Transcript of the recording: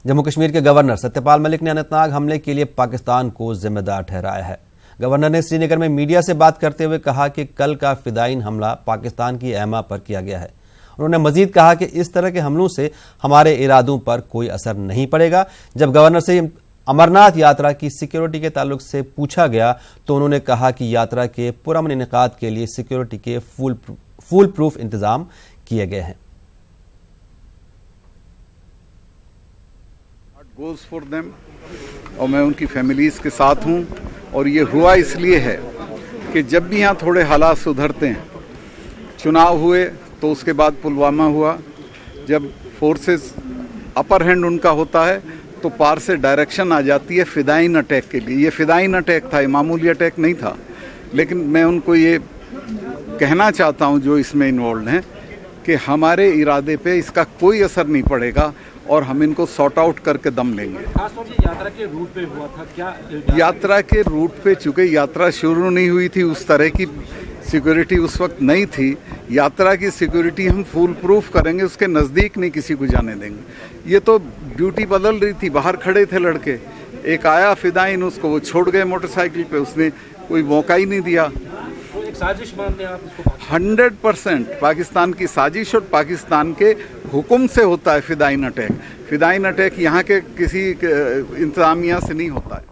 जम्मू कश्मीर के गवर्नर सत्यपाल मलिक ने अनंतनाग हमले के लिए पाकिस्तान को जिम्मेदार ठहराया है। गवर्नर ने श्रीनगर में मीडिया से बात करते हुए कहा कि कल का फिदायीन हमला पाकिस्तान की एमा पर किया गया है। उन्होंने मजीद कहा कि इस तरह के हमलों से हमारे इरादों पर कोई असर नहीं पड़ेगा। जब गवर्नर से अमरनाथ यात्रा की सिक्योरिटी के ताल्लुक से पूछा गया तो उन्होंने कहा कि यात्रा के पुरअमन इनेकाद के लिए सिक्योरिटी के फुल प्रूफ इंतजाम किए गए हैं। गोज फॉर देम, और मैं उनकी फैमिलीज के साथ हूं। और ये हुआ इसलिए है कि जब भी यहाँ थोड़े हालात सुधरते हैं, चुनाव हुए तो उसके बाद पुलवामा हुआ, जब फोर्सेस अपर हैंड उनका होता है तो पार से डायरेक्शन आ जाती है फिदायीन अटैक के लिए। ये फिदायीन अटैक था, ये मामूली अटैक नहीं था। लेकिन मैं उनको ये कहना चाहता हूँ जो इसमें इन्वॉल्व हैं कि हमारे इरादे पे इसका कोई असर नहीं पड़ेगा और हम इनको सॉर्ट आउट करके दम लेंगे। खासतौर से यात्रा के रूट पे हुआ था क्या? यात्रा के रूट पे चूंकि यात्रा शुरू नहीं हुई थी, उस तरह की सिक्योरिटी उस वक्त नहीं थी। यात्रा की सिक्योरिटी हम फुल प्रूफ करेंगे, उसके नज़दीक नहीं किसी को जाने देंगे। ये तो ड्यूटी बदल रही थी, बाहर खड़े थे लड़के, एक आया फिदायीन, उसको वो छोड़ गए मोटरसाइकिल पे, उसने कोई मौका ही नहीं दिया। तो एक साजिश मानते हैं आप इसको? 100% पाकिस्तान की साजिश और पाकिस्तान के हुक्म से होता है फिदायीन अटैक। फिदायीन अटैक यहाँ के किसी इंतजामिया से नहीं होता है।